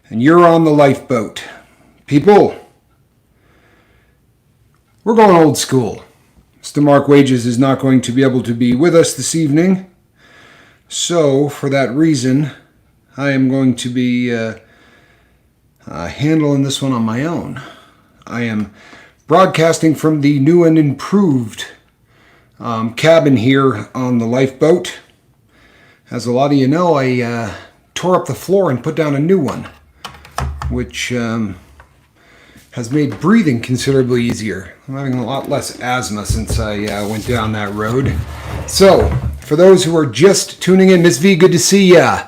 and you're on the lifeboat. People, we're going old school. Mr. Mark Wages is not going to be able to be with us this evening. So, for that reason, I am going to be handling this one on my own. I am broadcasting from the new and improved cabin here on the lifeboat. As a lot of you know, I tore up the floor and put down a new one, which has made breathing considerably easier. I'm having a lot less asthma since I went down that road. So, for those who are just tuning in, Miss V, good to see ya.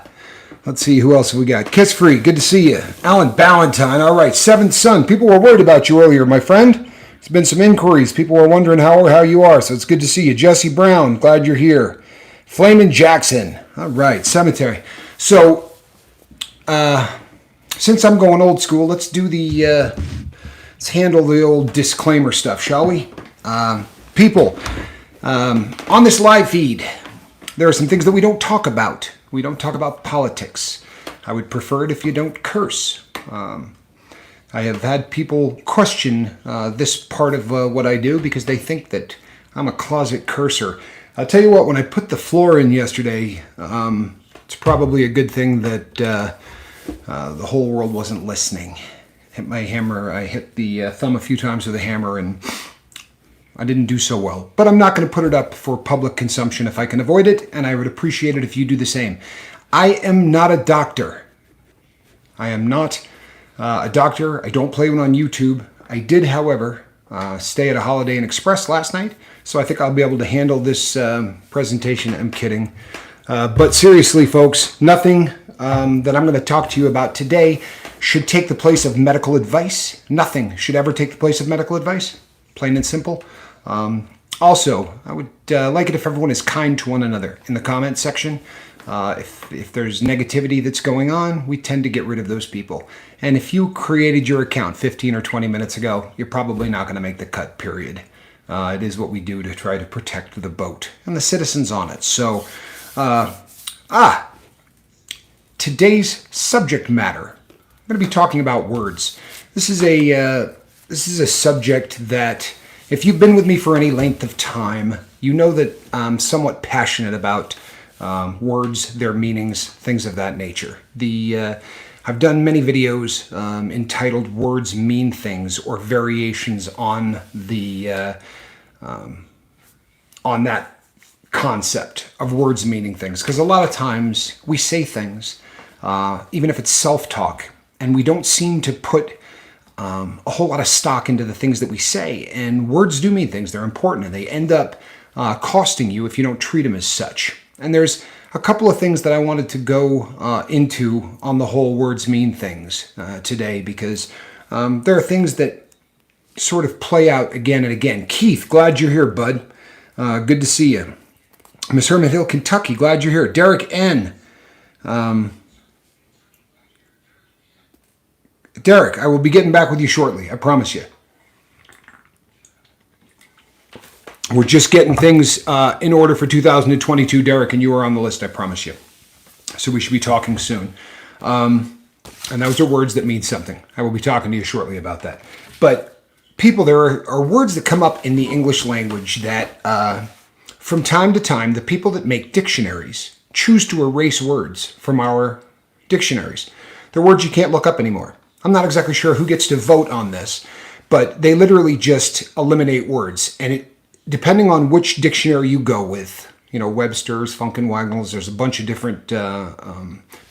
Let's see, who else we got? Kiss Free, good to see you. Alan Ballantyne, all right. Seventh Son, people were worried about you earlier, my friend. There's been some inquiries. People were wondering how you are, so it's good to see you. Jesse Brown, glad you're here. Flamin' Jackson, all right. Cemetery. So, since I'm going old school, let's handle the old disclaimer stuff, shall we? People, on this live feed, there are some things that we don't talk about. We don't talk about politics. I would prefer it if you don't curse. I have had people question this part of what I do because they think that I'm a closet cursor. I'll tell you what, when I put the floor in yesterday, it's probably a good thing that the whole world wasn't listening. Hit my hammer. I hit the thumb a few times with a hammer and I didn't do so well. But I'm not going to put it up for public consumption if I can avoid it, and I would appreciate it if you do the same. I am not a doctor. I am not a doctor. I don't play one on YouTube. I did, however, stay at a Holiday Inn Express last night, so I think I'll be able to handle this presentation. I'm kidding. But seriously, folks, nothing that I'm going to talk to you about today should take the place of medical advice. Nothing should ever take the place of medical advice. Plain and simple. Also, I would like it if everyone is kind to one another in the comment section. If there's negativity that's going on, we tend to get rid of those people. And if you created your account 15 or 20 minutes ago, you're probably not going to make the cut, period. It is what we do to try to protect the boat and the citizens on it. So, today's subject matter. I'm going to be talking about words. This is a subject that, if you've been with me for any length of time, you know that I'm somewhat passionate about words, their meanings, things of that nature. I've done many videos entitled "Words Mean Things" or variations on on that concept of words meaning things, because a lot of times we say things, even if it's self-talk, and we don't seem to put a whole lot of stock into the things that we say. And words do mean things. They're important, and they end up costing you if you don't treat them as such. And there's a couple of things that I wanted to go into on the whole words mean things today, because there are things that sort of play out again and again. Keith, glad you're here, bud. Good to see you. Miss Hermit Hill, Kentucky, glad you're here. Derek N. Derek, I will be getting back with you shortly. I promise you. We're just getting things in order for 2022, Derek, and you are on the list, I promise you. So we should be talking soon. And those are words that mean something. I will be talking to you shortly about that. But people, there are words that come up in the English language that from time to time, the people that make dictionaries choose to erase words from our dictionaries. They're words you can't look up anymore. I'm not exactly sure who gets to vote on this, but they literally just eliminate words. And depending on which dictionary you go with, Webster's, Funkenwagnalls, there's a bunch of different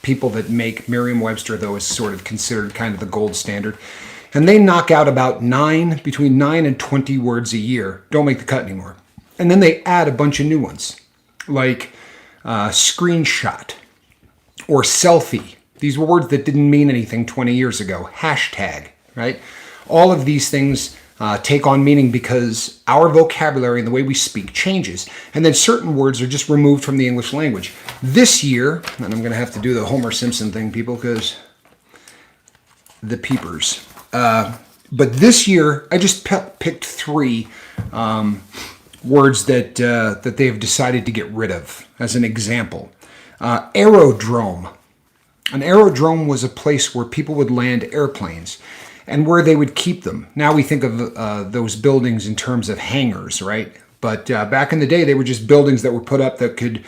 people that make Merriam-Webster, though, is sort of considered kind of the gold standard. And they knock out about between 9 and 20 words a year. Don't make the cut anymore. And then they add a bunch of new ones, like screenshot or selfie. These were words that didn't mean anything 20 years ago. Hashtag, right? All of these things take on meaning because our vocabulary and the way we speak changes. And then certain words are just removed from the English language. This year, and I'm going to have to do the Homer Simpson thing, people, because the peepers. But this year, I just picked 3 words that they have decided to get rid of as an example. Aerodrome. An aerodrome was a place where people would land airplanes and where they would keep them. Now we think of those buildings in terms of hangars, right? But back in the day, they were just buildings that were put up that could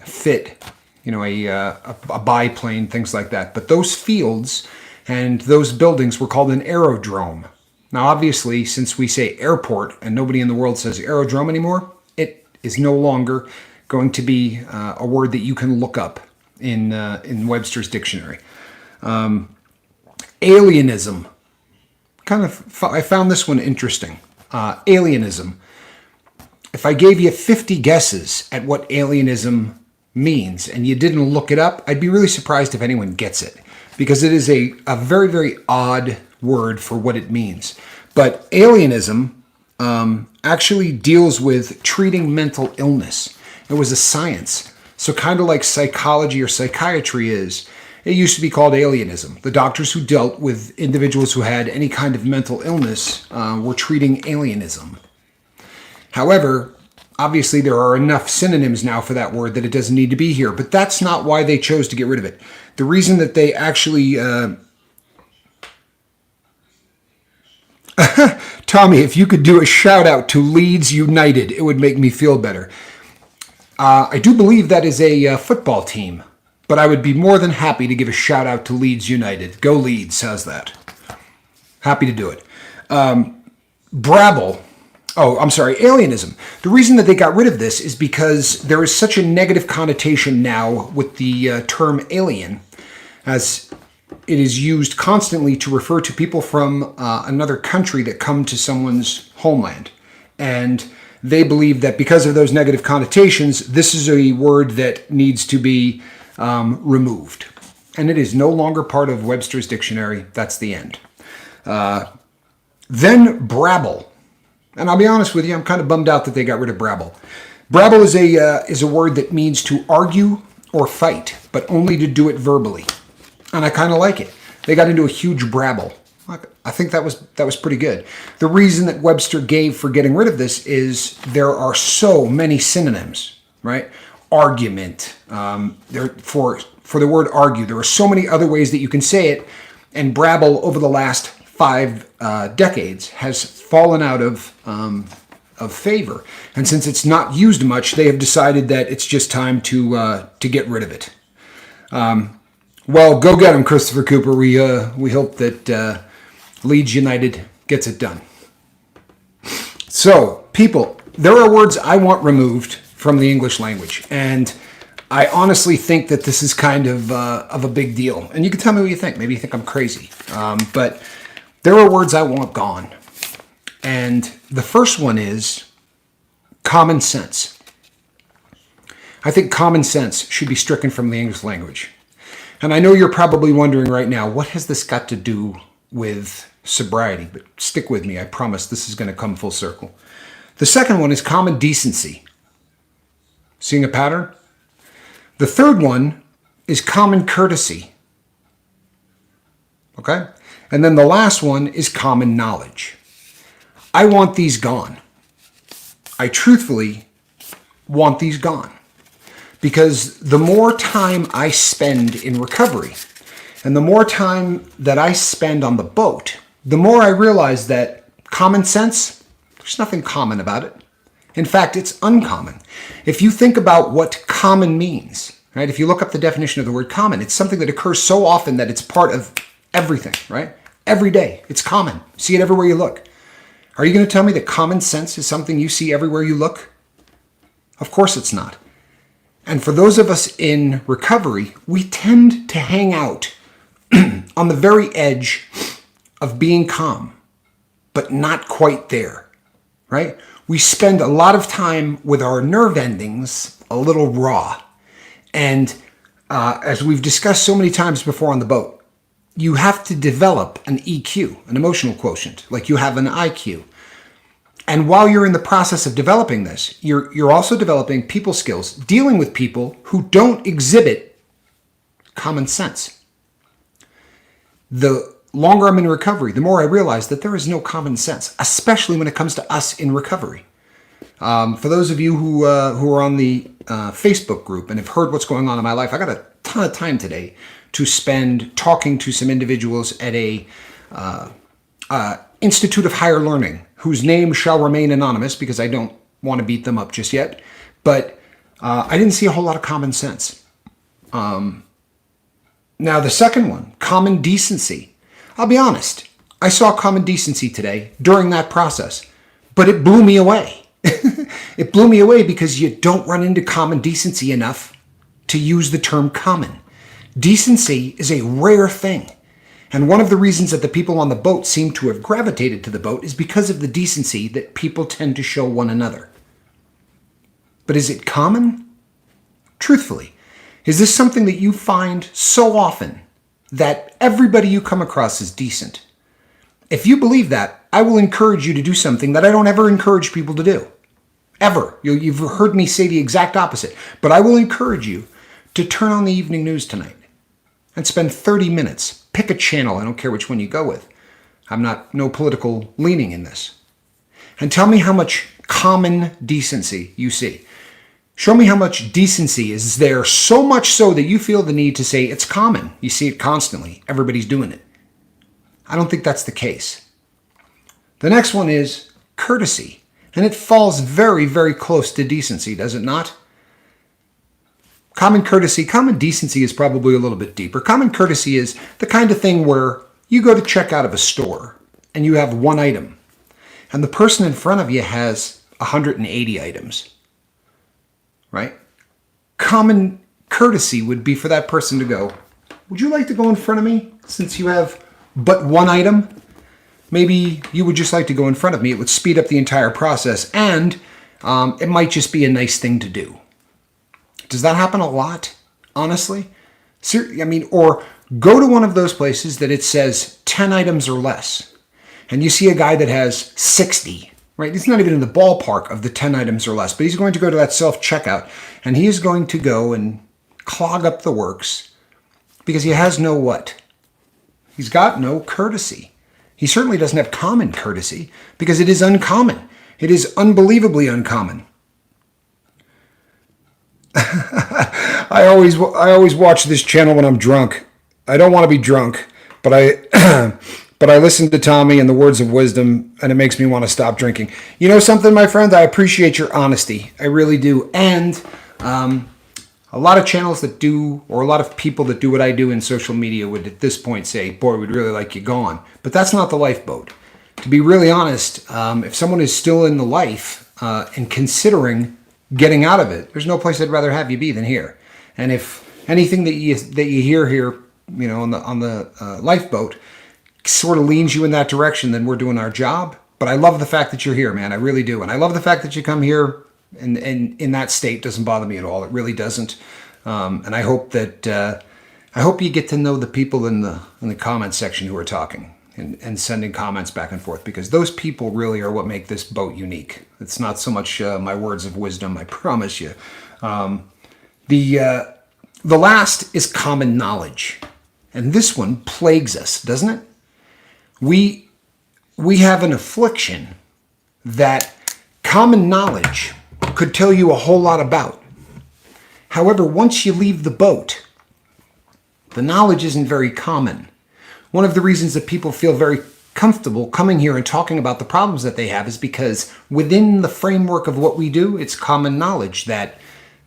fit, a biplane, things like that. But those fields and those buildings were called an aerodrome. Now, obviously, since we say airport and nobody in the world says aerodrome anymore, it is no longer going to be a word that you can look up in Webster's dictionary. Alienism. I found this one interesting. Alienism. If I gave you 50 guesses at what alienism means and you didn't look it up, I'd be really surprised if anyone gets it, because it is a very, very odd word for what it means. But alienism actually deals with treating mental illness. It was a science. So kind of like psychology or psychiatry is, it used to be called alienism. The doctors who dealt with individuals who had any kind of mental illness were treating alienism. However, obviously there are enough synonyms now for that word that it doesn't need to be here, but that's not why they chose to get rid of it. The reason that they actually... Tommy, if you could do a shout out to Leeds United, it would make me feel better. I do believe that is a football team, but I would be more than happy to give a shout out to Leeds United. Go Leeds, how's that? Happy to do it. Brabble. Oh, I'm sorry, alienism. The reason that they got rid of this is because there is such a negative connotation now with the term alien, as it is used constantly to refer to people from another country that come to someone's homeland. And they believe that because of those negative connotations, this is a word that needs to be removed. And it is no longer part of Webster's dictionary. That's the end. Then brabble. And I'll be honest with you, I'm kind of bummed out that they got rid of brabble. Brabble is a word that means to argue or fight, but only to do it verbally. And I kind of like it. They got into a huge brabble. I think that was pretty good. The reason that Webster gave for getting rid of this is there are so many synonyms, right? Argument. For the word argue, there are so many other ways that you can say it, and brabble over the last 5 decades has fallen out of favor. And since it's not used much, they have decided that it's just time to get rid of it. Well, go get him, Christopher Cooper. We hope that Leeds United gets it done. So, people, there are words I want removed from the English language, and I honestly think that this is kind of a big deal. And you can tell me what you think. Maybe you think I'm crazy. But there are words I want gone. And the first one is common sense. I think common sense should be stricken from the English language. And I know you're probably wondering right now, what has this got to do with sobriety? But stick with me. I promise this is going to come full circle. The second one is common decency. Seeing a pattern? The third one is common courtesy. Okay? And then the last one is common knowledge. I want these gone. I truthfully want these gone. Because the more time I spend in recovery and the more time that I spend on the boat, the more I realize that common sense, there's nothing common about it. In fact, it's uncommon. If you think about what common means, right? If you look up the definition of the word common, it's something that occurs so often that it's part of everything, right? Every day, it's common. See it everywhere you look. Are you going to tell me that common sense is something you see everywhere you look? Of course it's not. And for those of us in recovery, we tend to hang out on the very edge of being calm, but not quite there, right? We spend a lot of time with our nerve endings a little raw. And as we've discussed so many times before on the boat, you have to develop an EQ, an emotional quotient, like you have an IQ. And while you're in the process of developing this, you're also developing people skills, dealing with people who don't exhibit common sense. The longer I'm in recovery, the more I realize that there is no common sense, especially when it comes to us in recovery. For those of you who are on the Facebook group and have heard what's going on in my life, I got a ton of time today to spend talking to some individuals at a Institute of Higher Learning, whose name shall remain anonymous because I don't want to beat them up just yet. But I didn't see a whole lot of common sense. Now, the second one, common decency. I'll be honest. I saw common decency today during that process, but it blew me away. It blew me away because you don't run into common decency enough to use the term common. Decency is a rare thing. And one of the reasons that the people on the boat seem to have gravitated to the boat is because of the decency that people tend to show one another. But is it common? Truthfully, is this something that you find so often that everybody you come across is decent? If you believe that, I will encourage you to do something that I don't ever encourage people to do. Ever. You've heard me say the exact opposite. But I will encourage you to turn on the evening news tonight and spend 30 minutes. Pick a channel. I don't care which one you go with. I'm no political leaning in this. And tell me how much common decency you see. Show me how much decency is there, so much so that you feel the need to say it's common. You see it constantly. Everybody's doing it. I don't think that's the case. The next one is courtesy. And it falls very, very close to decency, does it not? Common courtesy, common decency is probably a little bit deeper. Common courtesy is the kind of thing where you go to check out of a store and you have one item, and the person in front of you has 180 items, right? Common courtesy would be for that person to go, would you like to go in front of me since you have but one item? Maybe you would just like to go in front of me. It would speed up the entire process, and it might just be a nice thing to do. Does that happen a lot, honestly? Or go to one of those places that it says 10 items or less, and you see a guy that has 60, right? He's not even in the ballpark of the 10 items or less, but he's going to go to that self-checkout, and he is going to go and clog up the works because he has no what? He's got no courtesy. He certainly doesn't have common courtesy because it is uncommon. It is unbelievably uncommon. I always watch this channel when I'm drunk. I don't want to be drunk, but I listen to Tommy and the words of wisdom, and it makes me want to stop drinking. You know something, my friends? I appreciate your honesty. I really do. And a lot of channels that do, or a lot of people that do what I do in social media would at this point say, boy, we'd really like you gone. But that's not the lifeboat. To be really honest, if someone is still in the life and considering getting out of it, there's no place I'd rather have you be than here. And if anything that you hear here, on the lifeboat sort of leans you in that direction, then we're doing our job. But I love the fact that you're here, man. I really do. And I love the fact that you come here and in that state. Doesn't bother me at all. It really doesn't. And I hope that I hope you get to know the people in the comments section who are talking and sending comments back and forth, because those people really are what make this boat unique. It's not so much my words of wisdom, I promise you. The last is common knowledge. And this one plagues us, doesn't it? We have an affliction that common knowledge could tell you a whole lot about. However, once you leave the boat, the knowledge isn't very common. One of the reasons that people feel very comfortable coming here and talking about the problems that they have is because within the framework of what we do, it's common knowledge that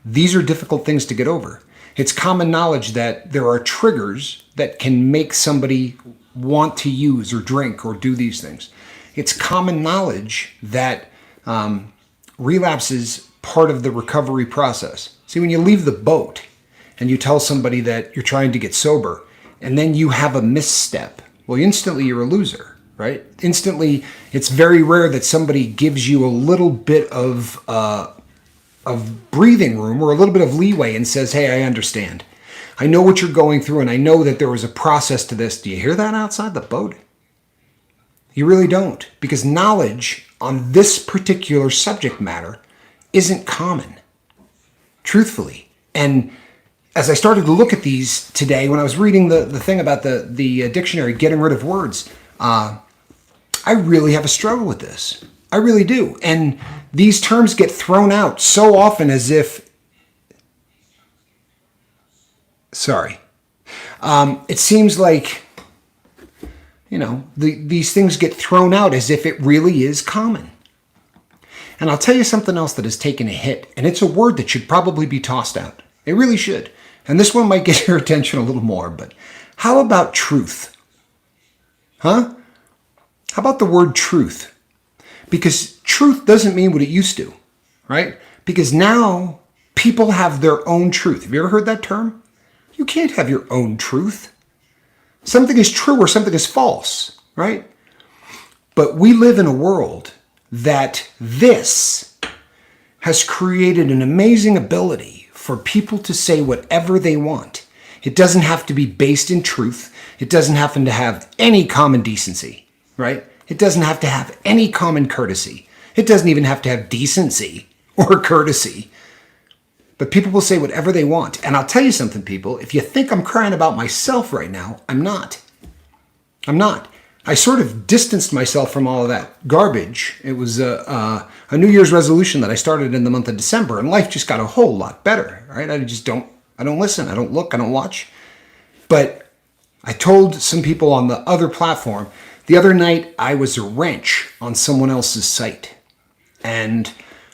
these are difficult things to get over. It's common knowledge that there are triggers that can make somebody want to use or drink or do these things. It's common knowledge that relapse is part of the recovery process. See, when you leave the boat and you tell somebody that you're trying to get sober and then you have a misstep, well, instantly you're a loser, right? Instantly, it's very rare that somebody gives you a little bit of breathing room or a little bit of leeway and says, hey, I understand. I know what you're going through, and I know that there was a process to this. Do you hear that outside the boat? You really don't, because knowledge on this particular subject matter isn't common, truthfully. And as I started to look at these today, when I was reading the thing about the dictionary, getting rid of words, I really have a struggle with this. I really do. And these terms get thrown out so often as if Sorry. It seems like, these things get thrown out as if it really is common. And I'll tell you something else that has taken a hit, and it's a word that should probably be tossed out. It really should. And this one might get your attention a little more, but how about truth? Huh? How about the word truth? Because truth doesn't mean what it used to, right? Because now people have their own truth. Have you ever heard that term? You can't have your own truth. Something is true or something is false, right? But we live in a world that this has created an amazing ability for people to say whatever they want. It doesn't have to be based in truth. It doesn't have to have any common decency, right? It doesn't have to have any common courtesy. It doesn't even have to have decency or courtesy. But people will say whatever they want. And I'll tell you something, people. If you think I'm crying about myself right now, I'm not. I'm not. I sort of distanced myself from all of that garbage. It was a New Year's resolution that I started in the month of December, and life just got a whole lot better, right? I don't listen, I don't look, I don't watch. But I told some people on the other platform, the other night I was a wrench on someone else's site. And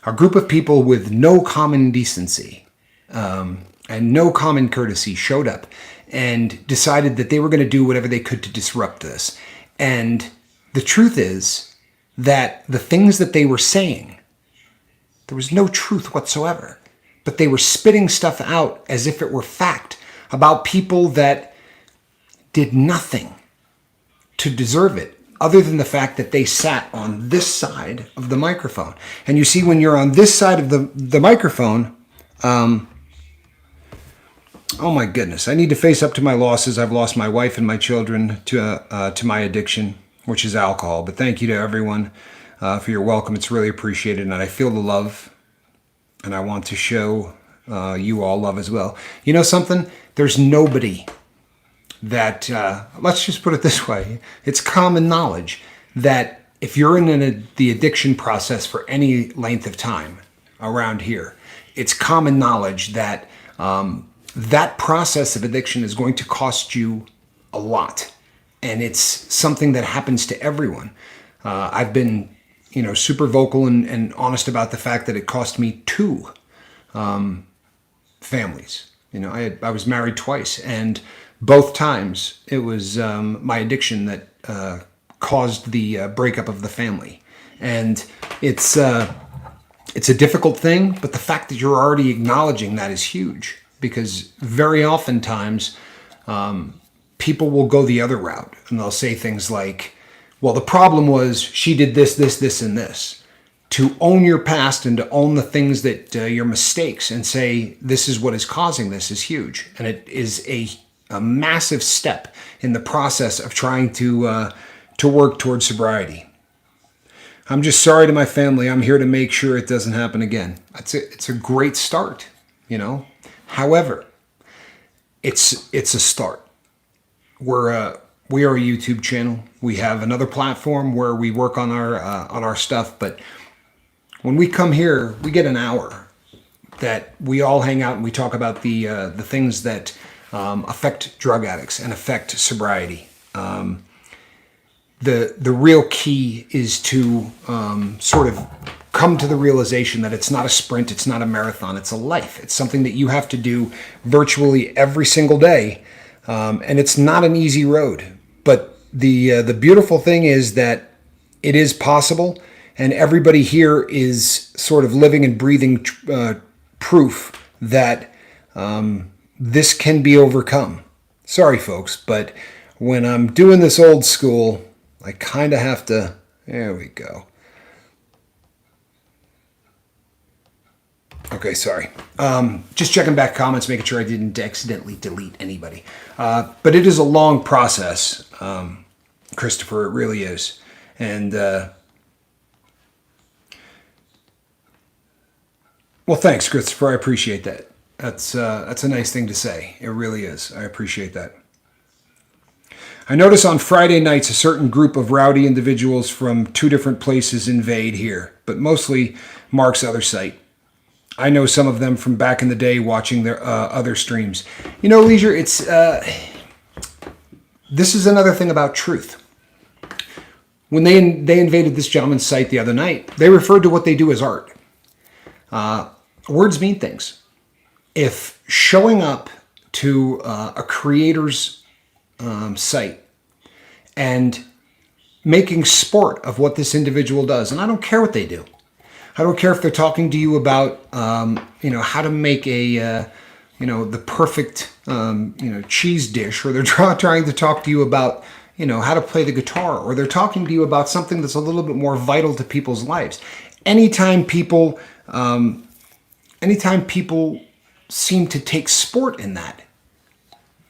a group of people with no common decency and no common courtesy showed up and decided that they were going to do whatever they could to disrupt this. And the truth is that the things that they were saying, there was no truth whatsoever. But they were spitting stuff out as if it were fact about people that did nothing to deserve it, other than the fact that they sat on this side of the microphone. And you see, when you're on this side of the microphone, oh my goodness, I need to face up to my losses. I've lost my wife and my children to my addiction, which is alcohol. But thank you to everyone for your welcome. It's really appreciated, and I feel the love, and I want to show you all love as well. You know something? There's nobody that, let's just put it this way, it's common knowledge that if you're in the addiction process for any length of time around here, it's common knowledge that that process of addiction is going to cost you a lot. And it's something that happens to everyone. I've been, super vocal and honest about the fact that it cost me 2 families. I was married twice, and both times it was my addiction that caused the breakup of the family. And it's a difficult thing, but the fact that you're already acknowledging that is huge, because very oftentimes people will go the other route and they'll say things like, well, the problem was she did this, this, this, and this. To own your past and to own the things that your mistakes and say this is what is causing this is huge. And it is a massive step in the process of trying to work towards sobriety. I'm just sorry to my family. I'm here to make sure it doesn't happen again. It's a great start, However, it's a start. We are a YouTube channel. We have another platform where we work on our stuff. But when we come here, we get an hour that we all hang out and we talk about the things that affect drug addicts and affect sobriety. The real key is to sort of come to the realization that it's not a sprint, it's not a marathon, it's a life. It's something that you have to do virtually every single day, and it's not an easy road. But the beautiful thing is that it is possible, and everybody here is sort of living and breathing proof that this can be overcome. Sorry, folks, but when I'm doing this old school, I kind of have to... There we go. Okay, sorry. Just checking back comments, making sure I didn't accidentally delete anybody. But it is a long process, Christopher. It really is. And, well, thanks, Christopher. I appreciate that. That's a nice thing to say. It really is. I appreciate that. I notice on Friday nights a certain group of rowdy individuals from 2 different places invade here, but mostly Mark's other site. I know some of them from back in the day watching their other streams. Leisure, this is another thing about truth. When they invaded this gentleman's site the other night, they referred to what they do as art. Words mean things. If showing up to a creator's site and making sport of what this individual does, and I don't care what they do. I don't care if they're talking to you about, how to make the perfect, cheese dish, or they're trying to talk to you about, how to play the guitar, or they're talking to you about something that's a little bit more vital to people's lives. Anytime people seem to take sport in that,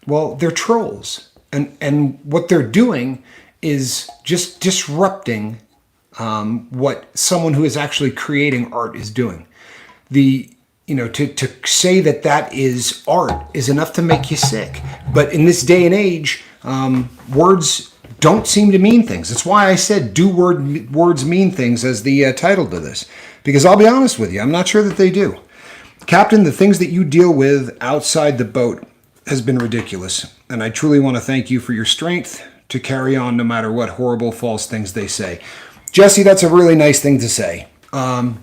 well, they're trolls. And what they're doing is just disrupting what someone who is actually creating art is doing. To say that is art is enough to make you sick. But in this day and age, words don't seem to mean things. That's why I said words mean things as the title to this. Because I'll be honest with you, I'm not sure that they do. Captain, the things that you deal with outside the boat has been ridiculous. And I truly want to thank you for your strength to carry on no matter what horrible false things they say. Jesse, that's a really nice thing to say. I'll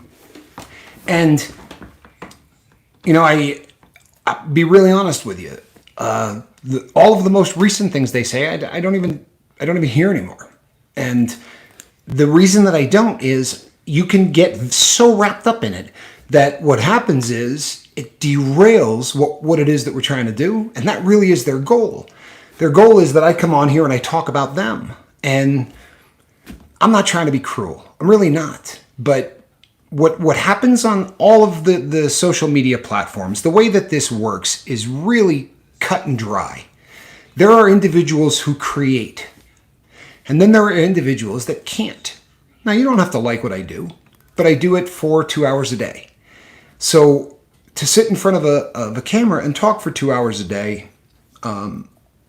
be really honest with you. All of the most recent things they say, I don't even hear anymore. And the reason that I don't is you can get so wrapped up in it that what happens is it derails what it is that we're trying to do. And that really is their goal. Their goal is that I come on here and I talk about them. And I'm not trying to be cruel. I'm really not. But what happens on all of the social media platforms, the way that this works is really cut and dry. There are individuals who create. And then there are individuals that can't. Now, you don't have to like what I do, but I do it for 2 hours a day. So to sit in front of a camera and talk for 2 hours a day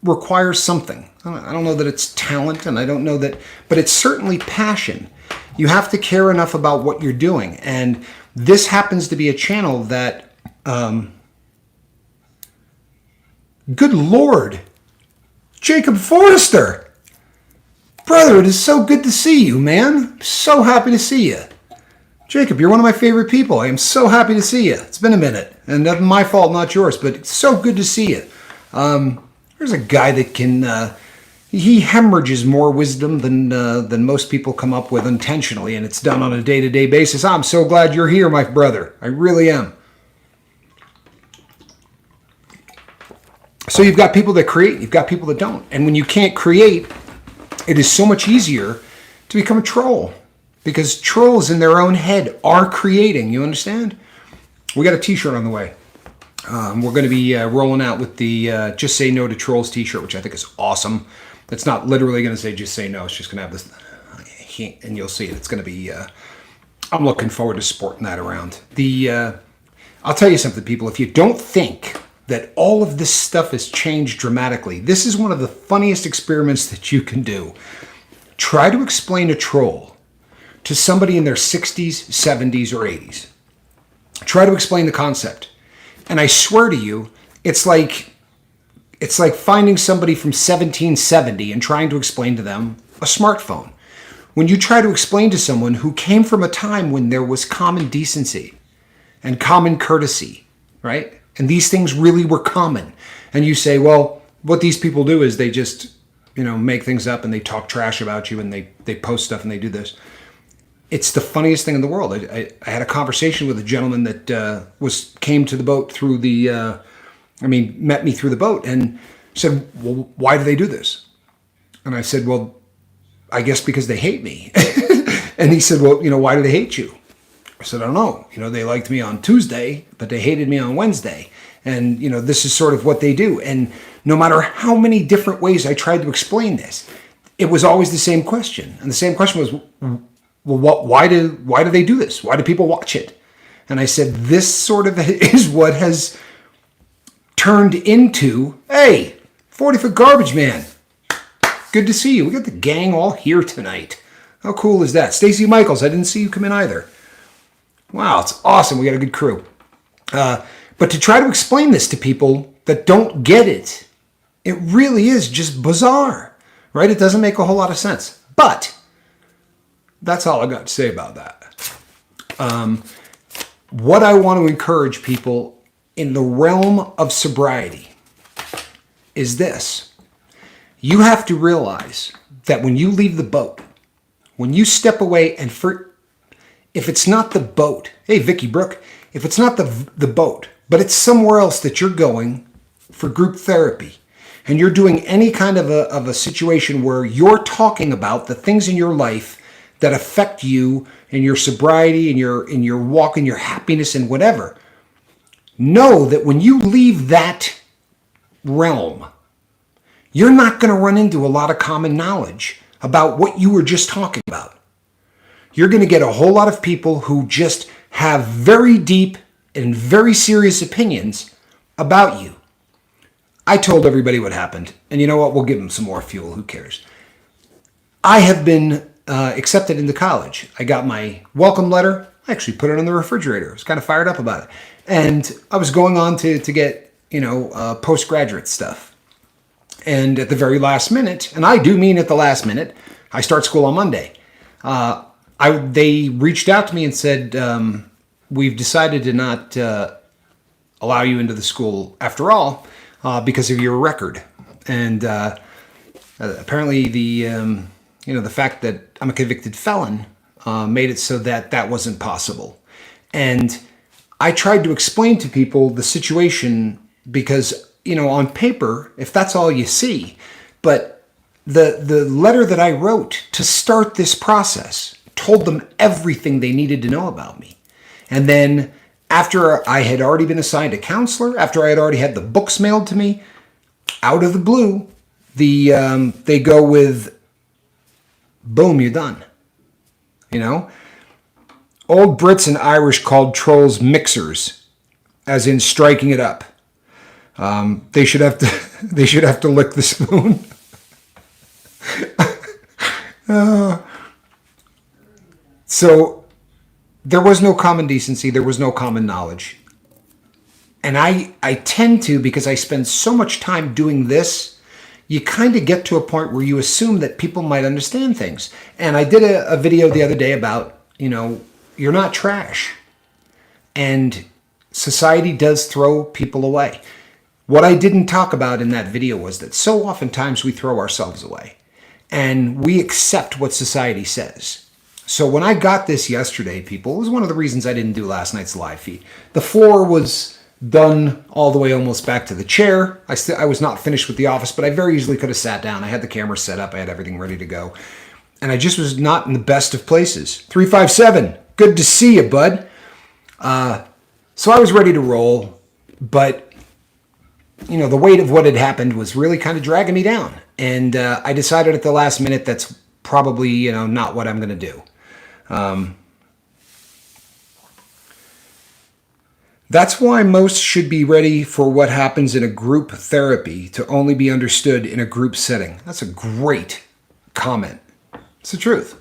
requires something. I don't know that it's talent, and I don't know that, but it's certainly passion. You have to care enough about what you're doing. And this happens to be a channel that, good Lord, Jacob Forrester, brother, it is so good to see you, man. So happy to see you. Jacob, you're one of my favorite people. I am so happy to see you. It's been a minute, and that's my fault, not yours, but it's so good to see you. There's a guy that can, he hemorrhages more wisdom than most people come up with intentionally, and it's done on a day-to-day basis. I'm so glad you're here, my brother. I really am. So you've got people that create, you've got people that don't. And when you can't create, it is so much easier to become a troll. Because trolls in their own head are creating, you understand? We got a t-shirt on the way. We're going to be rolling out with the Just Say No to Trolls t-shirt, which I think is awesome. It's not literally going to say just say no. It's just going to have this, and you'll see it. It's going to be, I'm looking forward to sporting that around. I'll tell you something, people. If you don't think that all of this stuff has changed dramatically, this is one of the funniest experiments that you can do. Try to explain a troll to somebody in their 60s, 70s, or 80s. Try to explain the concept. And I swear to you, it's like finding somebody from 1770 and trying to explain to them a smartphone. When you try to explain to someone who came from a time when there was common decency and common courtesy, right? And these things really were common. And you say, well, what these people do is they just, make things up and they talk trash about you and they post stuff and they do this. It's the funniest thing in the world. I had a conversation with a gentleman that came to the boat through met me through the boat and said, well, why do they do this? And I said, well, I guess because they hate me. And he said, well, why do they hate you? I said, I don't know. They liked me on Tuesday, but they hated me on Wednesday. And, this is sort of what they do. And no matter how many different ways I tried to explain this, it was always the same question. And the same question was, well, why do they do this? Why do people watch it? And I said, this sort of is what has turned into, hey, 40-foot garbage man. Good to see you. We got the gang all here tonight. How cool is that? Stacy Michaels, I didn't see you come in either. Wow, it's awesome. We got a good crew. But to try to explain this to people that don't get it, it really is just bizarre, right? It doesn't make a whole lot of sense. But that's all I got to say about that. What I want to encourage people in the realm of sobriety is this. You have to realize that when you leave the boat, when you step away and if it's not the boat, hey, Vicky Brooke, if it's not the boat, but it's somewhere else that you're going for group therapy, and you're doing any kind of a situation where you're talking about the things in your life that affect you in your sobriety, in your walk, in your happiness, and whatever, know that when you leave that realm, you're not going to run into a lot of common knowledge about what you were just talking about. You're going to get a whole lot of people who just have very deep and very serious opinions about you. I told everybody what happened, and you know what? We'll give them some more fuel. Who cares? I have been accepted into college. I got my welcome letter. I actually put it on the refrigerator. I was kind of fired up about it. And I was going on to get, postgraduate stuff. And at the very last minute, and I do mean at the last minute, I start school on Monday. They reached out to me and said, we've decided to not allow you into the school after all because of your record. And apparently the fact that I'm a convicted felon made it so that wasn't possible. And I tried to explain to people the situation because, on paper, if that's all you see, but the letter that I wrote to start this process told them everything they needed to know about me. And then after I had already been assigned a counselor, after I had already had the books mailed to me, out of the blue, they go with, boom, you're done. Old Brits and Irish called trolls mixers, as in striking it up. They should have to lick the spoon. So there was no common decency. There was no common knowledge. And I tend to, because I spend so much time doing this, you kind of get to a point where you assume that people might understand things. And I did a video the other day about, you're not trash. And society does throw people away. What I didn't talk about in that video was that so oftentimes we throw ourselves away. And we accept what society says. So when I got this yesterday, people, it was one of the reasons I didn't do last night's live feed. The floor was done all the way almost back to the chair. I was not finished with the office, but I very easily could have sat down. I had the camera set up. I had everything ready to go. And I just was not in the best of places. 357, good to see you, bud. So I was ready to roll, but the weight of what had happened was really kind of dragging me down. And I decided at the last minute that's probably, not what I'm going to do. That's why most should be ready for what happens in a group therapy to only be understood in a group setting. That's a great comment. It's the truth.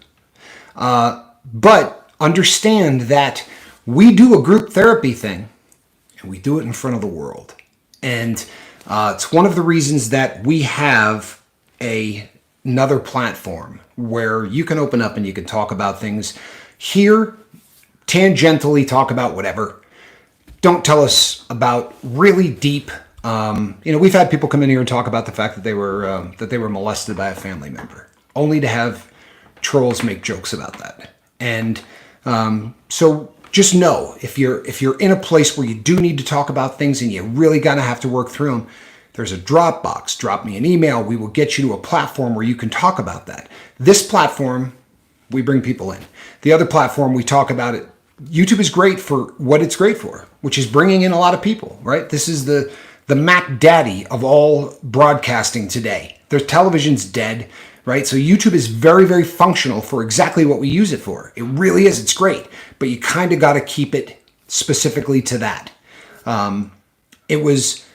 But understand that we do a group therapy thing, and we do it in front of the world. And it's one of the reasons that we have another platform where you can open up and you can talk about things. Here, tangentially talk about whatever. Don't tell us about really deep. We've had people come in here and talk about the fact that they were molested by a family member, only to have trolls make jokes about that. And so just know if you're in a place where you do need to talk about things and you really gotta have to work through them, there's a Dropbox. Drop me an email. We will get you to a platform where you can talk about that. This platform, we bring people in. The other platform, we talk about it. YouTube is great for what it's great for, which is bringing in a lot of people, right? This is the Mac Daddy of all broadcasting today. Their television's dead, right? So YouTube is very, very functional for exactly what we use it for. It really is. It's great. But you kind of got to keep it specifically to that. It was,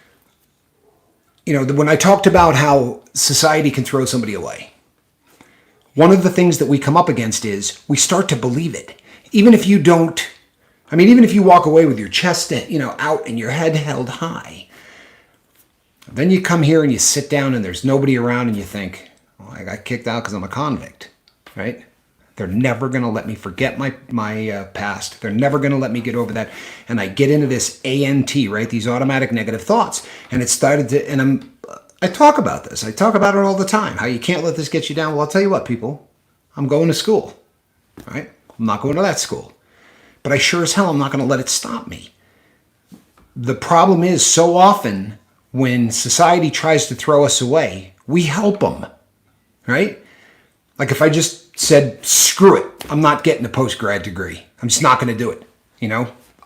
when I talked about how society can throw somebody away, one of the things that we come up against is we start to believe it. Even if you don't I mean, even if you walk away with your chest, out and your head held high, then you come here and you sit down and there's nobody around and you think, well, I got kicked out because I'm a convict, right? They're never going to let me forget my past. They're never going to let me get over that. And I get into this ANT, right? These automatic negative thoughts. And it started to, and I talk about this. I talk about it all the time. How you can't let this get you down. Well, I'll tell you what, people. I'm going to school, right? I'm not going to that school. But I sure as hell I'm not going to let it stop me. The problem is so often when society tries to throw us away, we help them, right? Like if I just said, screw it, I'm not getting a post-grad degree. I'm just not going to do it.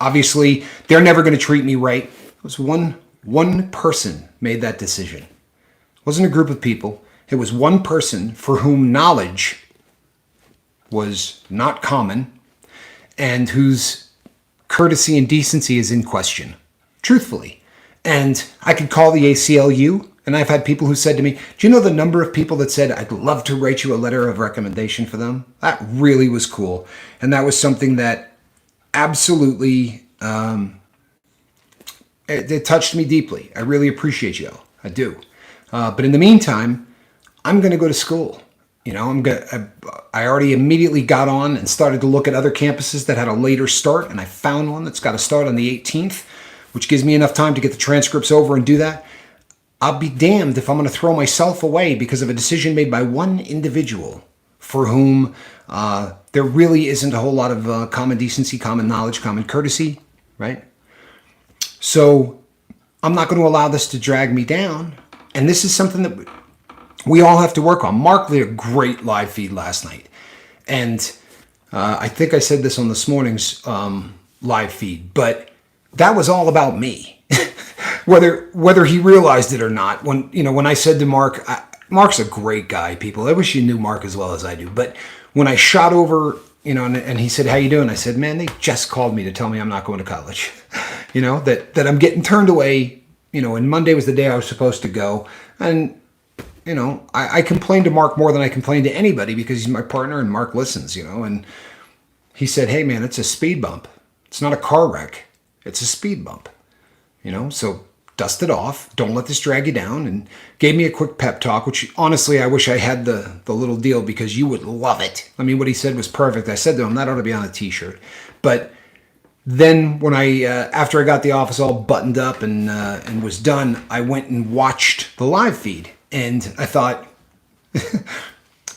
Obviously they're never going to treat me right. It was one person made that decision. It wasn't a group of people. It was one person for whom knowledge was not common and whose courtesy and decency is in question, truthfully. And I could call the ACLU, and I've had people who said to me, do you know the number of people that said, I'd love to write you a letter of recommendation for them? That really was cool. And that was something that absolutely, it touched me deeply. I really appreciate you. I do. But in the meantime, I'm going to go to school. I already immediately got on and started to look at other campuses that had a later start, and I found one that's got to start on the 18th, which gives me enough time to get the transcripts over and do that. I'll be damned if I'm going to throw myself away because of a decision made by one individual for whom there really isn't a whole lot of common decency, common knowledge, common courtesy, right? So I'm not going to allow this to drag me down. And this is something that we all have to work on. Mark did a great live feed last night. And I think I said this on this morning's live feed, but that was all about me. Whether he realized it or not. When I said to Mark, Mark's a great guy, people. I wish you knew Mark as well as I do. But when I shot over, and he said, how you doing? I said, man, they just called me to tell me I'm not going to college. That I'm getting turned away, and Monday was the day I was supposed to go. And, I complained to Mark more than I complained to anybody because he's my partner and Mark listens, and he said, hey man, it's a speed bump. It's not a car wreck. It's a speed bump, so dust it off. Don't let this drag you down, and gave me a quick pep talk, which honestly, I wish I had the little deal because you would love it. I mean, what he said was perfect. I said to him, that ought to be on a t-shirt. But then when after I got the office all buttoned up and was done, I went and watched the live feed, and I thought,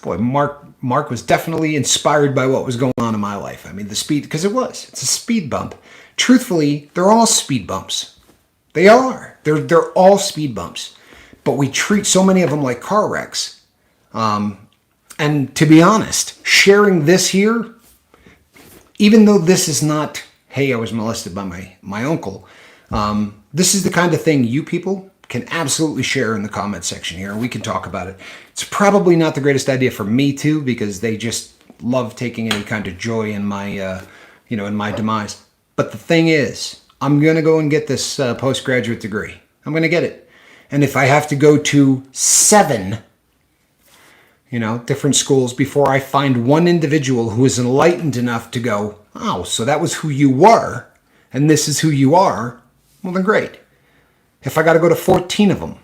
boy, Mark was definitely inspired by what was going on in my life. I mean, the speed, because it's a speed bump. Truthfully, they're all speed bumps. They are. They're all speed bumps. But we treat so many of them like car wrecks. And to be honest, sharing this here, even though this is not, hey, I was molested by my uncle, this is the kind of thing you people can absolutely share in the comment section here, and we can talk about it. It's probably not the greatest idea for me too, because they just love taking any kind of joy in my, in my demise. But the thing is, I'm going to go and get this postgraduate degree. I'm going to get it. And if I have to go to 7, different schools before I find one individual who is enlightened enough to go, oh, so that was who you were, and this is who you are, well, then great. If I got to go to 14 of them,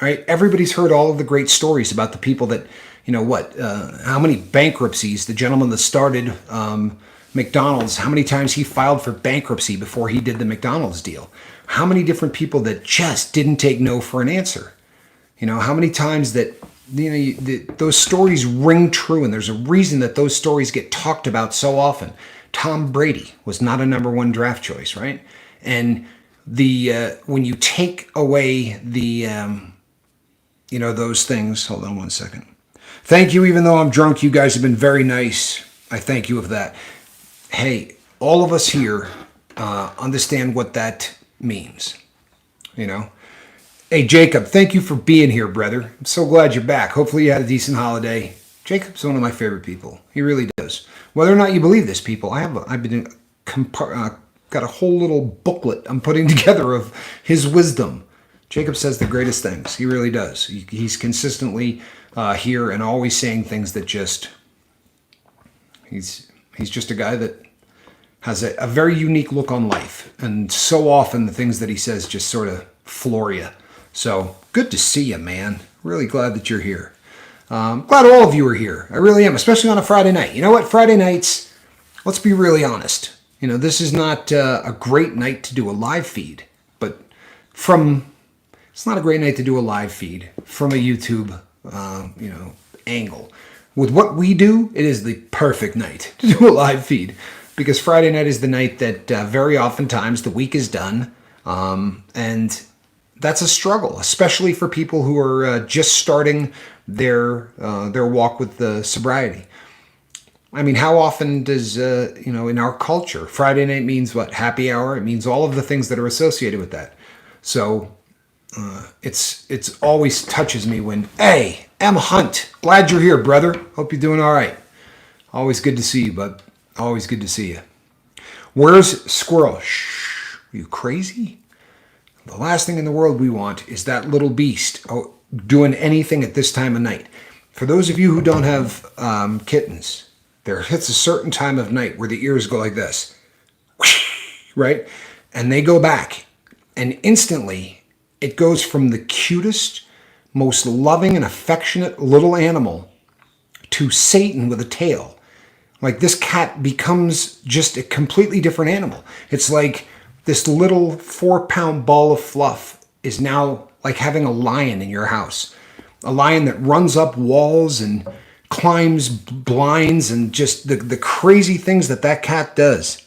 right? Everybody's heard all of the great stories about the people that, how many bankruptcies, the gentleman that started McDonald's, how many times he filed for bankruptcy before he did the McDonald's deal. How many different people that just didn't take no for an answer. How many times that, those stories ring true, and there's a reason that those stories get talked about so often. Tom Brady was not a number 1 draft choice, right? And when you take away the, those things, hold on one second. Thank you, even though I'm drunk, you guys have been very nice. I thank you of that. Hey, all of us here understand what that means, Hey, Jacob, thank you for being here, brother. I'm so glad you're back. Hopefully you had a decent holiday. Jacob's one of my favorite people. He really does. Whether or not you believe this, people, I've been got a whole little booklet I'm putting together of his wisdom. Jacob says the greatest things. He really does. He's consistently here and always saying things that just, he's just a guy that has a very unique look on life. And so often the things that he says just sort of floor you. So good to see you, man. Really glad that you're here. Glad all of you are here. I really am, especially on a Friday night. You know what? Friday nights, let's be really honest. You know, this is not a great night to do a live feed, but it's not a great night to do a live feed from a YouTube, angle. With what we do, it is the perfect night to do a live feed, because Friday night is the night that very oftentimes the week is done, and that's a struggle, especially for people who are just starting their walk with the sobriety. I mean, how often does, in our culture, Friday night means what? Happy hour. It means all of the things that are associated with that. So it's always touches me when, hey, M. Hunt, glad you're here, brother. Hope you're doing all right. Always good to see you, bud. Always good to see you. Where's Squirrel? Shh, are you crazy? The last thing in the world we want is that little beast doing anything at this time of night. For those of you who don't have kittens, there hits a certain time of night where the ears go like this, right? And they go back, and instantly it goes from the cutest, most loving and affectionate little animal to Satan with a tail. Like, this cat becomes just a completely different animal. It's like this little 4-pound ball of fluff is now like having a lion in your house. A lion that runs up walls and climbs blinds and just the crazy things that cat does.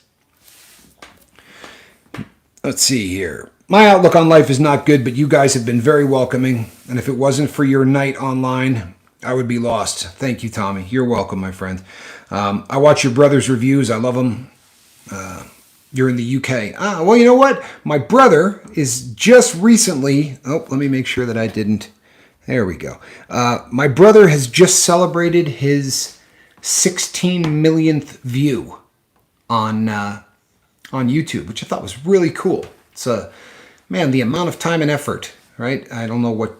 Let's see here. My outlook on life is not good, but you guys have been very welcoming. And if it wasn't for your night online, I would be lost. Thank you, Tommy. You're welcome, my friend. I watch your brother's reviews. I love them. You're in the UK. Well, you know what? My brother is just recently... Oh, let me make sure that I didn't... There we go. My brother has just celebrated his 16 millionth view on YouTube, which I thought was really cool. It's man, the amount of time and effort, right? I don't know what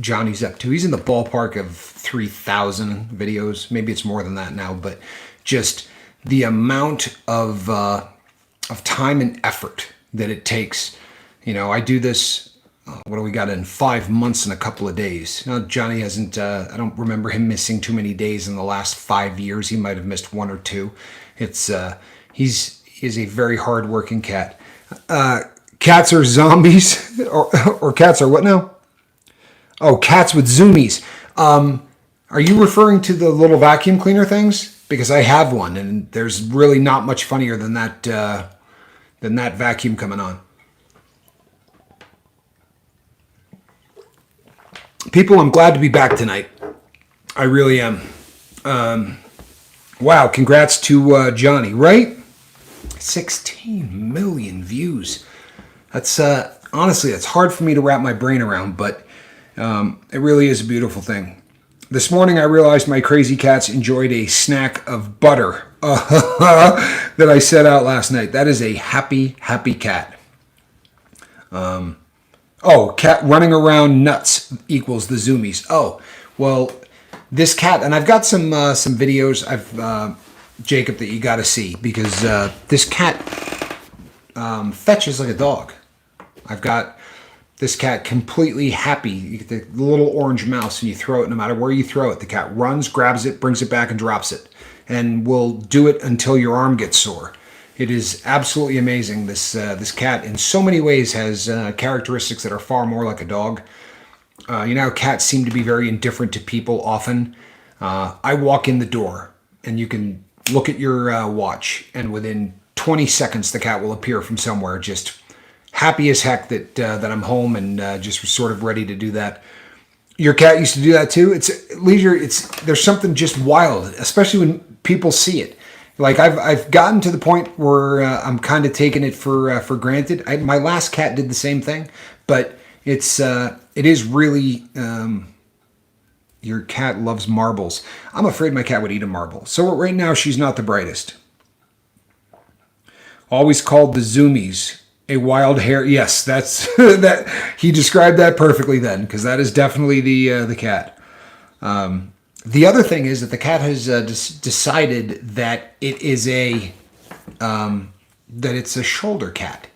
Johnny's up to. He's in the ballpark of 3,000 videos. Maybe it's more than that now, but just the amount of time and effort that it takes. You know, I do this. What do we got in 5 months and a couple of days? Now, Johnny hasn't, I don't remember him missing too many days in the last 5 years. He might have missed 1 or 2. He's a very hard-working cat. Cats are zombies, or cats are what now? Oh, cats with zoomies. Are you referring to the little vacuum cleaner things? Because I have one, and there's really not much funnier than that vacuum coming on. People, I'm glad to be back tonight. I really am. Wow, congrats to Johnny, right? 16 million views. That's honestly, it's hard for me to wrap my brain around, but it really is a beautiful thing. This morning I realized my crazy cats enjoyed a snack of butter that I set out last night. That is a happy, happy cat. Oh, cat running around nuts equals the zoomies. Oh, well, this cat, and I've got some videos Jacob, that you got to see, because this cat fetches like a dog. I've got this cat completely happy. You get the little orange mouse and you throw it, no matter where you throw it. The cat runs, grabs it, brings it back and drops it, and will do it until your arm gets sore. It is absolutely amazing. This cat, in so many ways, has characteristics that are far more like a dog. Cats seem to be very indifferent to people often. I walk in the door, and you can look at your watch, and within 20 seconds, the cat will appear from somewhere, just happy as heck that I'm home and just sort of ready to do that. Your cat used to do that too. It's leisure. There's something just wild, especially when people see it. Like I've gotten to the point where I'm kind of taking it for granted. My last cat did the same thing, but it is really your cat loves marbles. I'm afraid my cat would eat a marble. So right now she's not the brightest. Always called the zoomies a wild hair. Yes, that's that. He described that perfectly then, because that is definitely the cat. The other thing is that the cat has decided that it is a that it's a shoulder cat.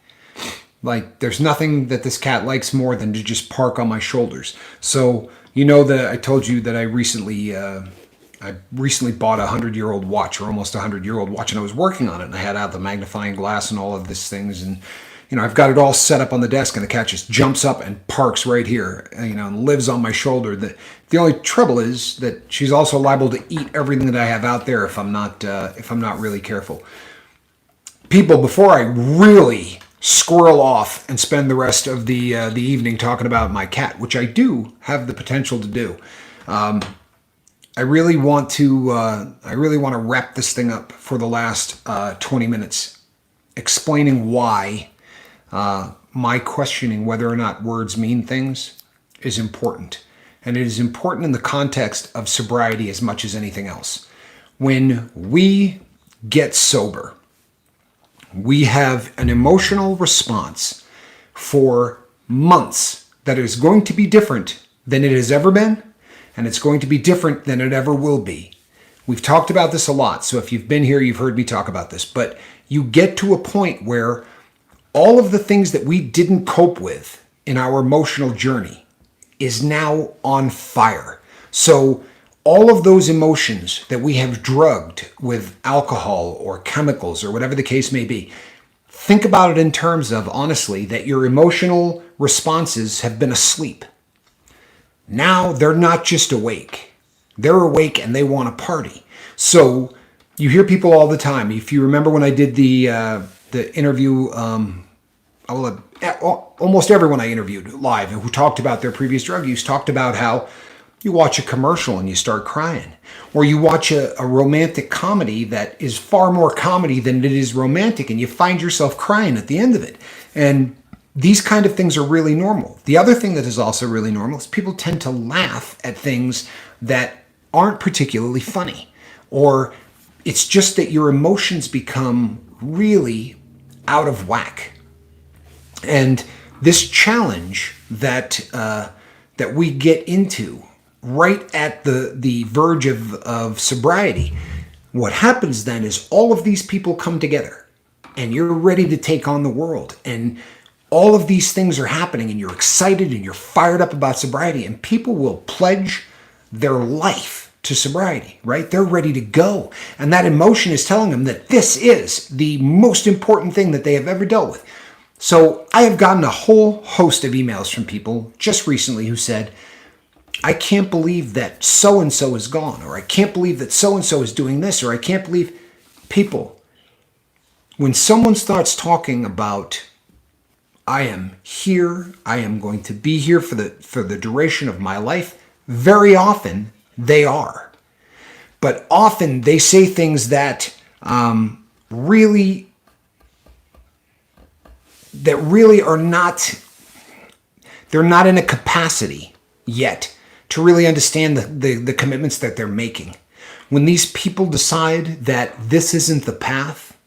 Like, there's nothing that this cat likes more than to just park on my shoulders. So, you know that I told you that I recently bought a 100-year-old watch, or almost a 100-year-old watch, and I was working on it, and I had out the magnifying glass and all of these things, and I've got it all set up on the desk, and the cat just jumps up and parks right here, and lives on my shoulder. The only trouble is that she's also liable to eat everything that I have out there if I'm not really careful. People, before I really squirrel off and spend the rest of the evening talking about my cat, which I do have the potential to do, I really want to wrap this thing up for the last 20 minutes, explaining why my questioning whether or not words mean things is important. And it is important in the context of sobriety as much as anything else. When we get sober, we have an emotional response for months that is going to be different than it has ever been, and it's going to be different than it ever will be. We've talked about this a lot, so if you've been here, you've heard me talk about this, but you get to a point where all of the things that we didn't cope with in our emotional journey is now on fire. So all of those emotions that we have drugged with alcohol or chemicals or whatever the case may be, think about it in terms of, honestly, that your emotional responses have been asleep. Now they're not just awake. They're awake and they want to party. So you hear people all the time. If you remember when I did the interview, almost everyone I interviewed live who talked about their previous drug use talked about how you watch a commercial and you start crying, or you watch a romantic comedy that is far more comedy than it is romantic, and you find yourself crying at the end of it. And these kind of things are really normal. The other thing that is also really normal is people tend to laugh at things that aren't particularly funny, or it's just that your emotions become really out of whack. And this challenge that we get into right at the verge of sobriety, what happens then is all of these people come together and you're ready to take on the world. And all of these things are happening and you're excited and you're fired up about sobriety, and people will pledge their life to sobriety, right? They're ready to go. And that emotion is telling them that this is the most important thing that they have ever dealt with. So I have gotten a whole host of emails from people just recently who said, I can't believe that so-and-so is gone, or I can't believe that so-and-so is doing this, or I can't believe. People, when someone starts talking about, I am here, I am going to be here for the duration of my life, very often they are. But often they say things that really are not, they're not in a capacity yet to really understand the commitments that they're making. When these people decide that this isn't the path,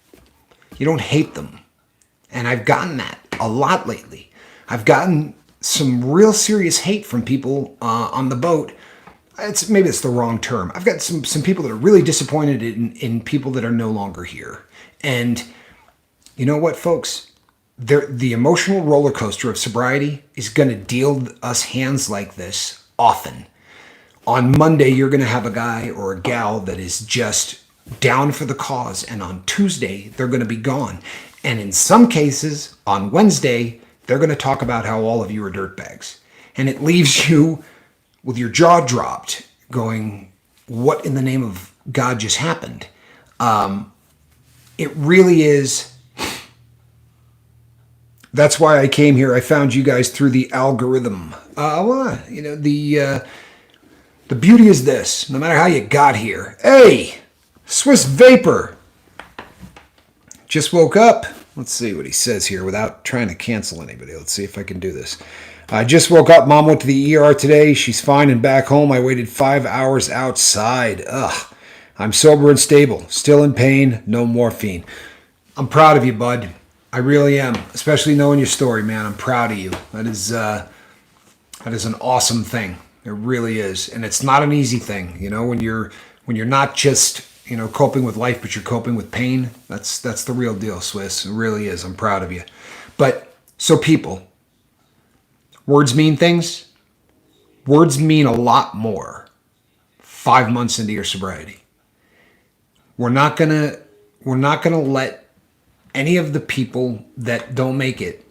you don't hate them. And I've gotten that a lot lately. I've gotten some real serious hate from people on the boat. Maybe it's the wrong term. I've got some people that are really disappointed in people that are no longer here. And you know what, folks? The emotional roller coaster of sobriety is going to deal us hands like this often. On Monday, you're going to have a guy or a gal that is just down for the cause, and on Tuesday, they're going to be gone. And in some cases, on Wednesday, they're going to talk about how all of you are dirtbags. And it leaves you with your jaw dropped, going, what in the name of God just happened? It really is. That's why I came here. I found you guys through the algorithm. The beauty is this. No matter how you got here. Hey, Swiss Vapor. Just woke up. Let's see what he says here without trying to cancel anybody. Let's see if I can do this. I just woke up. Mom went to the ER today. She's fine and back home. I waited 5 hours outside. Ugh. I'm sober and stable. Still in pain. No morphine. I'm proud of you, bud. I really am. Especially knowing your story, man. I'm proud of you. That is an awesome thing. It really is. And it's not an easy thing, when you're not just coping with life, but you're coping with pain. That's the real deal, Swiss. It really is. I'm proud of you. But so people, words mean things. Words mean a lot more 5 months into your sobriety. We're not gonna let any of the people that don't make it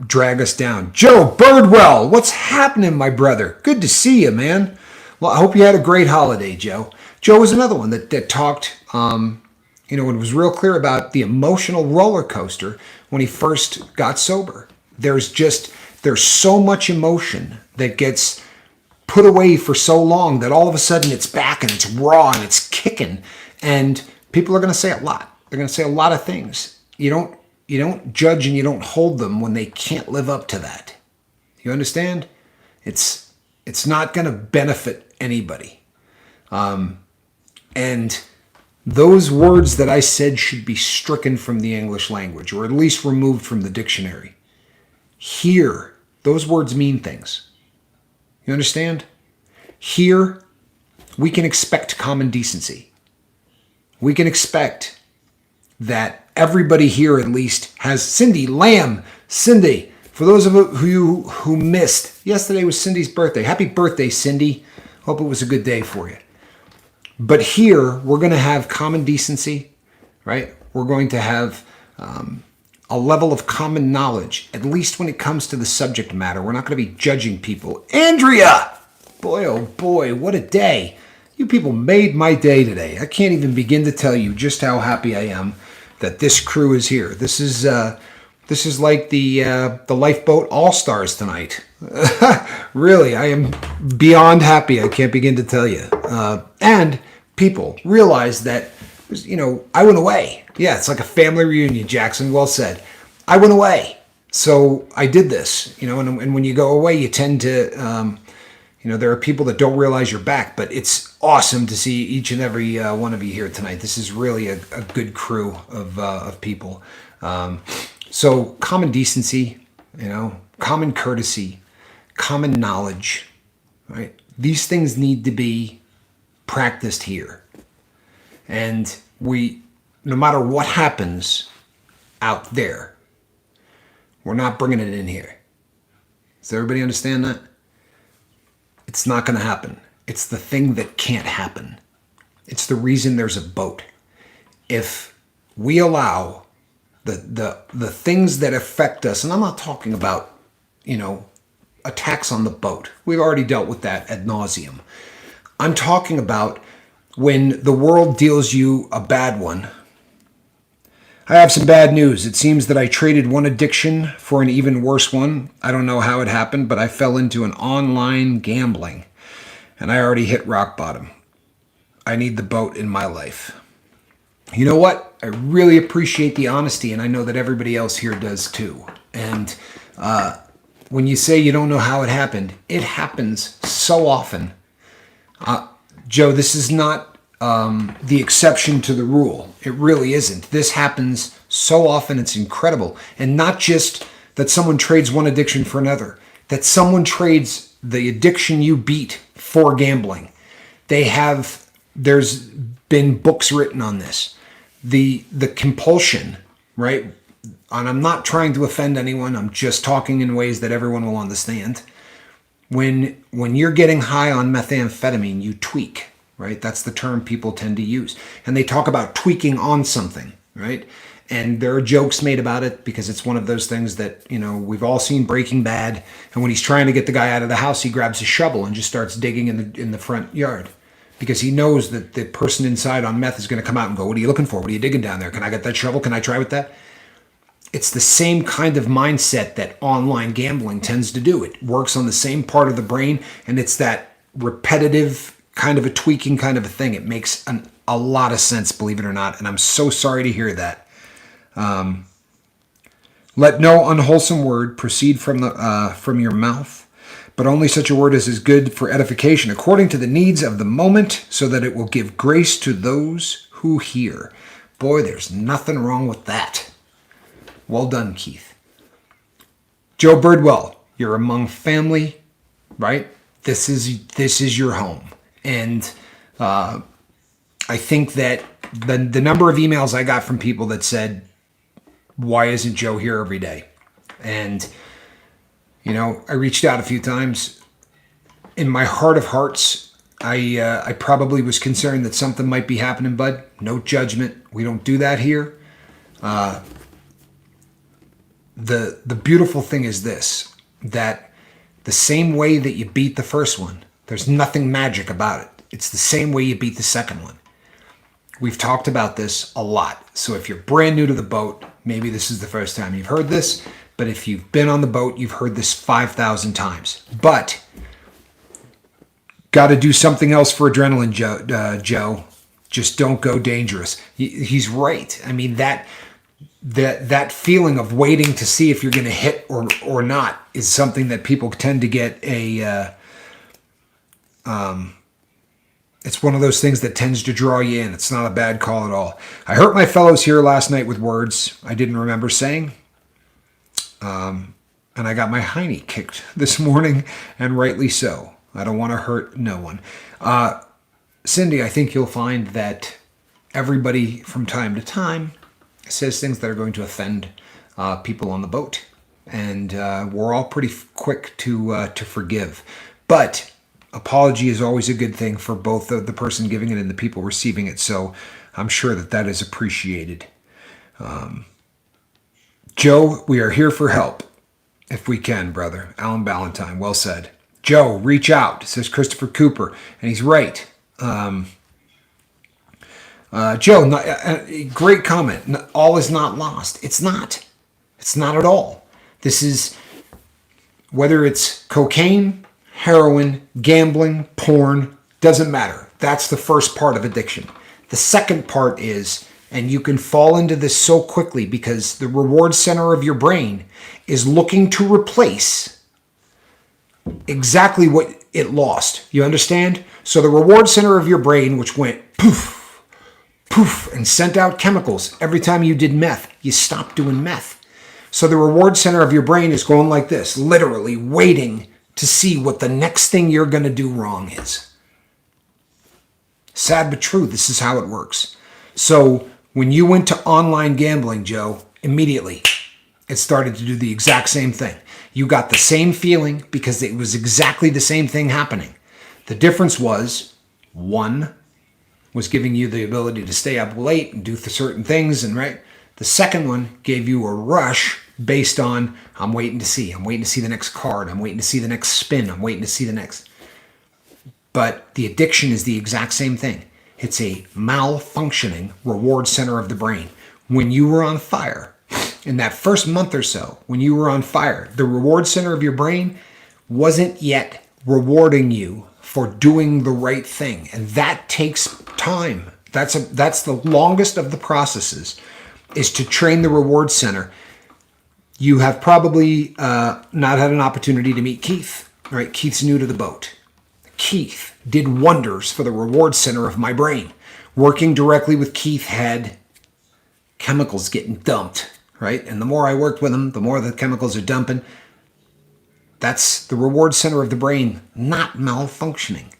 drag us down. Joe Birdwell, what's happening, my brother? Good to see you, man. Well, I hope you had a great holiday, Joe. Joe was another one that talked, and was real clear about the emotional roller coaster when he first got sober. There's so much emotion that gets put away for so long that all of a sudden it's back and it's raw and it's kicking. And people are going to say a lot. They're going to say a lot of things. You don't judge and you don't hold them when they can't live up to that. You understand? It's not going to benefit anybody. And those words that I said should be stricken from the English language, or at least removed from the dictionary. Here, those words mean things. You understand? Here, we can expect common decency. We can expect that everybody here at least has Cindy Lamb. Cindy, for those of you who missed, yesterday was Cindy's birthday. Happy birthday, Cindy. Hope it was a good day for you. But here, we're going to have common decency, right? We're going to have a level of common knowledge, at least when it comes to the subject matter. We're not going to be judging people. Andrea! Boy, oh boy, what a day. You people made my day today. I can't even begin to tell you just how happy I am that this crew is here. This is like the Lifeboat All-Stars tonight. Really, I am beyond happy. I can't begin to tell you. And people realize that, I went away. Yeah, it's like a family reunion, Jackson. Well said. I went away. So I did this, and when you go away, you tend to, there are people that don't realize you're back, but it's awesome to see each and every one of you here tonight. This is really a good crew of people. So common decency, common courtesy, common knowledge, right? These things need to be practiced here. And no matter what happens out there, we're not bringing it in here. Does everybody understand that? It's not going to happen. It's the thing that can't happen. It's the reason there's a boat. If we allow the things that affect us, and I'm not talking about, attacks on the boat. We've already dealt with that ad nauseum. I'm talking about when the world deals you a bad one. I have some bad news. It seems that I traded one addiction for an even worse one. I don't know how it happened, but I fell into an online gambling, and I already hit rock bottom. I need the boat in my life. You know what? I really appreciate the honesty, and I know that everybody else here does too. And when you say you don't know how it happens so often. Joe, this is not the exception to the rule. It really isn't. This happens so often, it's incredible. And not just that someone trades one addiction for another, that someone trades the addiction you beat for gambling. There's been books written on this. The compulsion, right? And I'm not trying to offend anyone. I'm just talking in ways that everyone will understand. When you're getting high on methamphetamine, you tweak, right? That's the term people tend to use. And they talk about tweaking on something, right? And there are jokes made about it because it's one of those things that, we've all seen Breaking Bad. And when he's trying to get the guy out of the house, he grabs a shovel and just starts digging in the front yard because he knows that the person inside on meth is going to come out and go, "What are you looking for? What are you digging down there? Can I get that shovel? Can I try with that?" It's the same kind of mindset that online gambling tends to do. It works on the same part of the brain, and it's that repetitive kind of a tweaking kind of a thing. It makes a lot of sense, believe it or not, and I'm so sorry to hear that. Let no unwholesome word proceed from your mouth, but only such a word as is good for edification, according to the needs of the moment, so that it will give grace to those who hear. Boy, there's nothing wrong with that. Well done, Keith. Joe Birdwell, you're among family, right? This is your home. And I I think that the number of emails I got from people that said, why isn't Joe here every day? And, I reached out a few times. In my heart of hearts, I probably was concerned that something might be happening, bud. No judgment. We don't do that here. The beautiful thing is this, that the same way that you beat the first one, there's nothing magic about it. It's the same way you beat the second one. We've talked about this a lot. So if you're brand new to the boat, maybe this is the first time you've heard this, but if you've been on the boat, you've heard this 5,000 times. But got to do something else for adrenaline, Joe. Just don't go dangerous. He's right. I mean, that feeling of waiting to see if you're going to hit or not is something that people tend to get it's one of those things that tends to draw you in. It's not a bad call at all. I hurt my fellows here last night with words I didn't remember saying. And I got my hiney kicked this morning, and rightly so. I don't want to hurt no one. Cindy, I think you'll find that everybody from time to time says things that are going to offend people on the boat. And we're all pretty quick to forgive. But apology is always a good thing for both the person giving it and the people receiving it. So I'm sure that is appreciated. Joe, we are here for help if we can, brother. Alan Ballantyne, well said. Joe, reach out, says Christopher Cooper. And he's right. Joe, great comment. All is not lost. It's not. It's not at all. This is, whether it's cocaine, heroin, gambling, porn, doesn't matter. That's the first part of addiction. The second part is, and you can fall into this so quickly because the reward center of your brain is looking to replace exactly what it lost. You understand? So the reward center of your brain, which went poof, poof, and sent out chemicals every time you did meth, you stopped doing meth. So the reward center of your brain is going like this, literally waiting to see what the next thing you're going to do wrong is. Sad but true, this is how it works. So when you went to online gambling, Joe, immediately it started to do the exact same thing. You got the same feeling because it was exactly the same thing happening. The difference was, one was giving you the ability to stay up late and do certain things, and right. The second one gave you a rush based on, I'm waiting to see the next card, I'm waiting to see the next spin, I'm waiting to see the next. But the addiction is the exact same thing. It's a malfunctioning reward center of the brain. When you were on fire, in that first month or so, when you were on fire, the reward center of your brain wasn't yet rewarding you for doing the right thing. And that takes time. That's the longest of the processes, is to train the reward center. You have probably not had an opportunity to meet Keith, right? Keith's new to the boat. Keith did wonders for the reward center of my brain. Working directly with Keith had chemicals getting dumped, right? And the more I worked with him, the more the chemicals are dumping. That's the reward center of the brain not malfunctioning.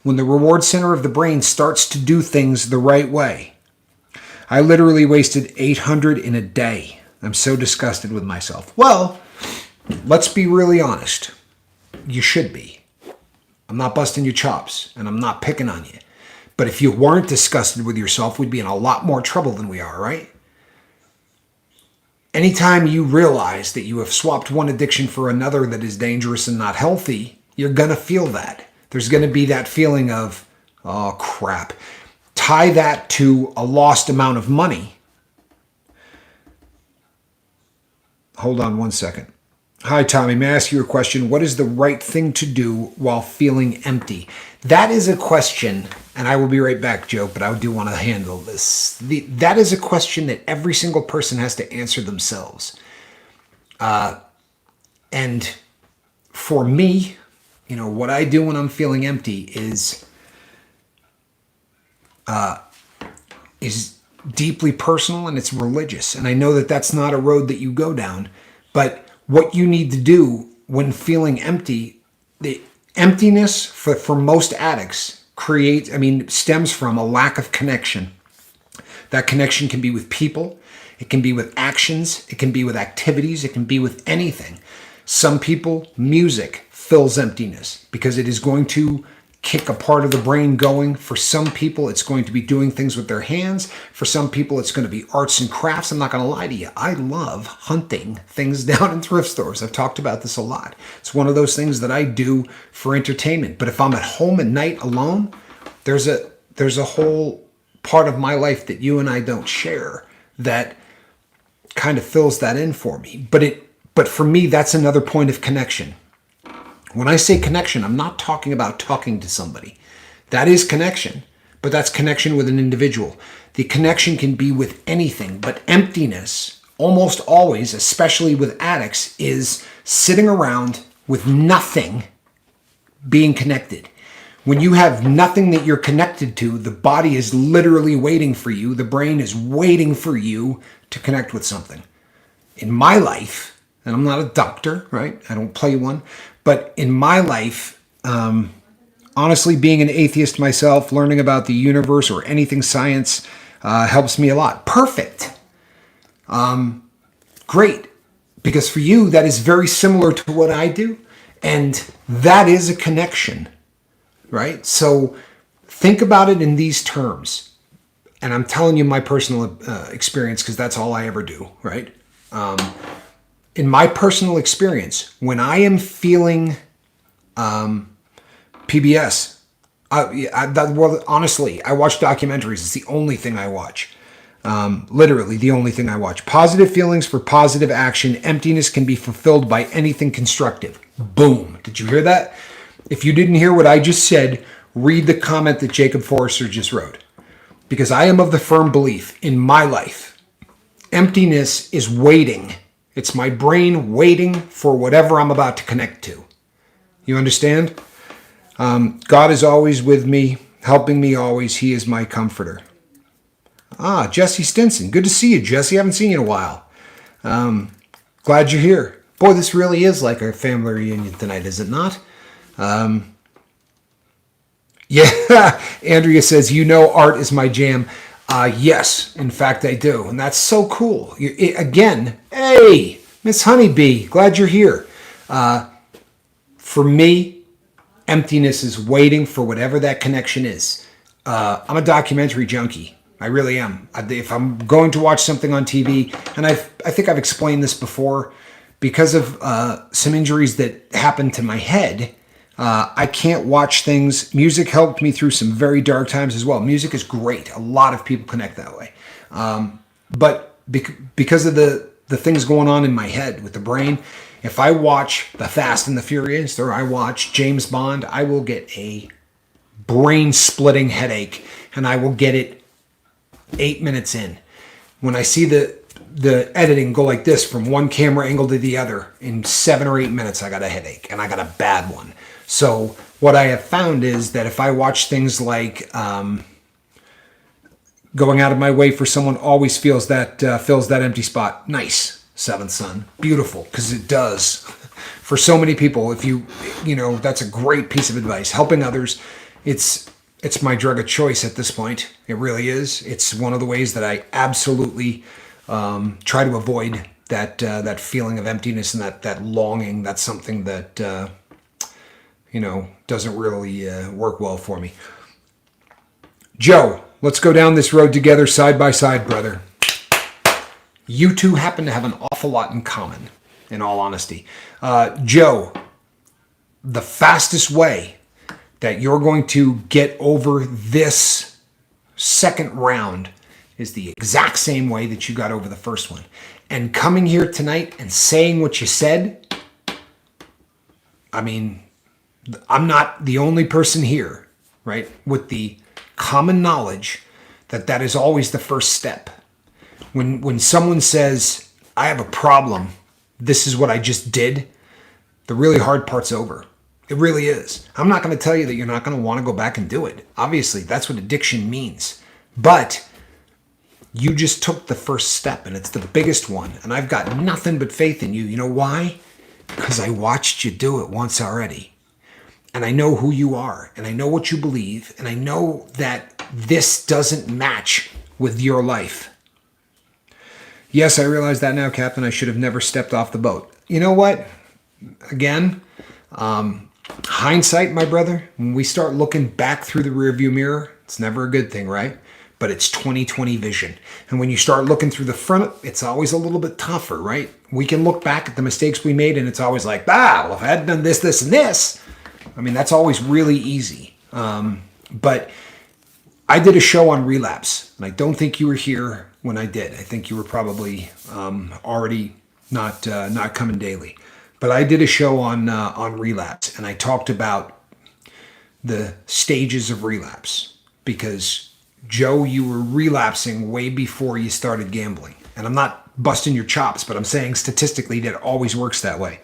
When the reward center of the brain starts to do things the right way. I literally wasted 800 in a day. I'm so disgusted with myself. Well, let's be really honest. You should be. I'm not busting your chops, and I'm not picking on you. But if you weren't disgusted with yourself, we'd be in a lot more trouble than we are, right? Anytime you realize that you have swapped one addiction for another that is dangerous and not healthy, you're going to feel that. There's going to be that feeling of, oh, crap. Tie that to a lost amount of money. Hold on one second. Hi, Tommy. May I ask you a question? What is the right thing to do while feeling empty? That is a question, and I will be right back, Joe, but I do want to handle this. That is a question that every single person has to answer themselves. And for me, what I do when I'm feeling empty is deeply personal, and it's religious. And I know that that's not a road that you go down, but what you need to do when feeling empty, the emptiness for most addicts stems from a lack of connection. That connection can be with people, it can be with actions, it can be with activities, it can be with anything. Some people, music fills emptiness because it is going to kick a part of the brain going. For some people, it's going to be doing things with their hands. For some people, it's going to be arts and crafts. I'm not going to lie to you. I love hunting things down in thrift stores. I've talked about this a lot. It's one of those things that I do for entertainment. But if I'm at home at night alone, there's a whole part of my life that you and I don't share that kind of fills that in for me. But for me, that's another point of connection. When I say connection, I'm not talking about talking to somebody. That is connection, but that's connection with an individual. The connection can be with anything, but emptiness, almost always, especially with addicts, is sitting around with nothing being connected. When you have nothing that you're connected to, the body is literally waiting for you. The brain is waiting for you to connect with something. In my life, and I'm not a doctor, right? I don't play one. But in my life, honestly, being an atheist myself, learning about the universe or anything science helps me a lot. Perfect. Great. Because for you, that is very similar to what I do. And that is a connection, right? So think about it in these terms. And I'm telling you my personal experience because that's all I ever do, right? In my personal experience, when I am feeling PBS, honestly, I watch documentaries. It's the only thing I watch. Literally the only thing I watch. Positive feelings for positive action. Emptiness can be fulfilled by anything constructive. Boom. Did you hear that? If you didn't hear what I just said, read the comment that Jacob Forrester just wrote. Because I am of the firm belief in my life, emptiness is waiting. It's my brain waiting for whatever I'm about to connect to. You understand? God is always with me, helping me always. He is my comforter. Jesse Stinson. Good to see you, Jesse. I haven't seen you in a while. Glad you're here. Boy, this really is like a family reunion tonight, is it not? Yeah, Andrea says, art is my jam. Yes, in fact, I do. And that's so cool. Again, hey, Miss Honeybee, glad you're here. For me, emptiness is waiting for whatever that connection is. I'm a documentary junkie. I really am. If I'm going to watch something on TV, and I think I've explained this before, because of some injuries that happened to my head, I can't watch things. Music helped me through some very dark times as well. Music is great. A lot of people connect that way. But because of the things going on in my head with the brain, if I watch The Fast and the Furious or I watch James Bond, I will get a brain-splitting headache, and I will get it 8 minutes in. When I see the editing go like this from one camera angle to the other, in 7 or 8 minutes, I got a headache, and I got a bad one. So what I have found is that if I watch things like going out of my way for someone always fills that empty spot. Nice, Seventh Son. Beautiful, because it does. For so many people, if you that's a great piece of advice. Helping others, it's my drug of choice at this point. It really is. It's one of the ways that I absolutely try to avoid that feeling of emptiness and that longing. That's something that doesn't really work well for me. Joe, let's go down this road together side by side, brother. You two happen to have an awful lot in common, in all honesty. Joe, the fastest way that you're going to get over this second round is the exact same way that you got over the first one. And coming here tonight and saying what you said, I'm not the only person here, right, with the common knowledge that is always the first step. When someone says, I have a problem, this is what I just did, the really hard part's over. It really is. I'm not going to tell you that you're not going to want to go back and do it. Obviously, that's what addiction means. But you just took the first step, and it's the biggest one. And I've got nothing but faith in you. You know why? Because I watched you do it once already. And I know who you are, and I know what you believe, and I know that this doesn't match with your life. Yes, I realize that now, Captain. I should have never stepped off the boat. You know what? Again, hindsight, my brother, when we start looking back through the rearview mirror, it's never a good thing, right? But it's 20/20 vision. And when you start looking through the front, it's always a little bit tougher, right? We can look back at the mistakes we made, and it's always like, well, if I hadn't done this, this, and this, I mean, that's always really easy. But I did a show on relapse, and I don't think you were here when I did. I think you were probably already not coming daily. But I did a show on relapse, and I talked about the stages of relapse because, Joe, you were relapsing way before you started gambling. And I'm not busting your chops, but I'm saying statistically that it always works that way.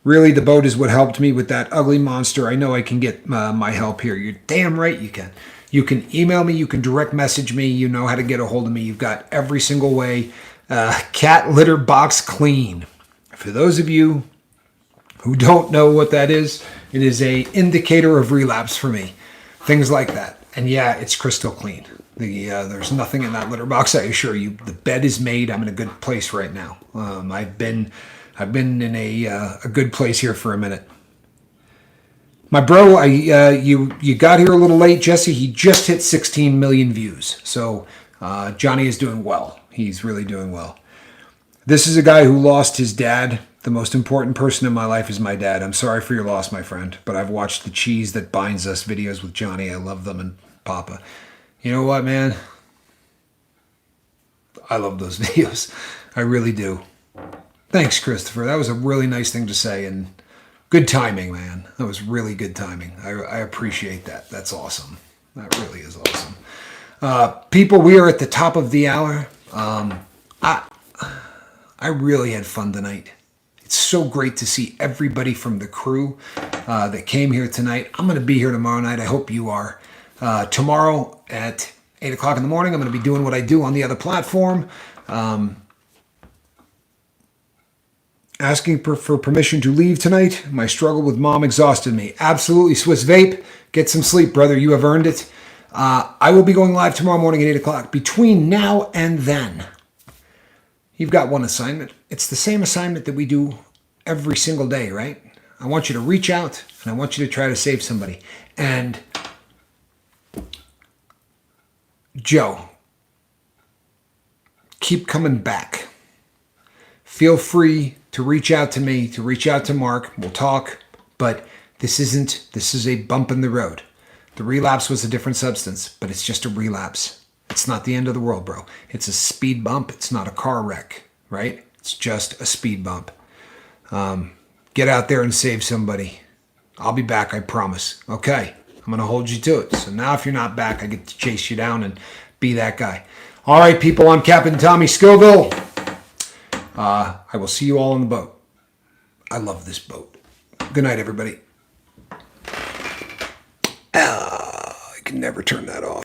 Really, the boat is what helped me with that ugly monster. I know I can get my help here. You're damn right you can. You can email me. You can direct message me. You know how to get a hold of me. You've got every single way. Cat litter box clean. For those of you who don't know what that is, it is a indicator of relapse for me. Things like that. And yeah, it's crystal clean. There's nothing in that litter box, I assure you. The bed is made. I'm in a good place right now. I've been in a good place here for a minute. My bro, you got here a little late, Jesse. He just hit 16 million views. So Johnny is doing well. He's really doing well. This is a guy who lost his dad. The most important person in my life is my dad. I'm sorry for your loss, my friend, but I've watched the Cheese That Binds Us videos with Johnny. I love them, and Papa. You know what, man? I love those videos. I really do. Thanks, Christopher. That was a really nice thing to say, and good timing, man. That was really good timing. I appreciate that. That's awesome. That really is awesome. People, we are at the top of the hour. I really had fun tonight. It's so great to see everybody from the crew that came here tonight. I'm going to be here tomorrow night. I hope you are. Tomorrow at 8 o'clock in the morning, I'm going to be doing what I do on the other platform. Asking for permission to leave tonight. My struggle with mom exhausted me. Absolutely, Swiss Vape. Get some sleep, brother. You have earned it. I will be going live tomorrow morning at 8 o'clock. Between now and then, you've got one assignment. It's the same assignment that we do every single day, right? I want you to reach out, and I want you to try to save somebody. And Joe, keep coming back. Feel free to reach out to me, to reach out to Mark. We'll talk, but this is a bump in the road. The relapse was a different substance, but it's just a relapse. It's not the end of the world, bro. It's a speed bump. It's not a car wreck, right? It's just a speed bump. Get out there and save somebody. I'll be back, I promise. Okay, I'm going to hold you to it. So now if you're not back, I get to chase you down and be that guy. All right, people, I'm Captain Tommy Scoville. I will see you all on the boat. I love this boat. Good night, everybody. I can never turn that off.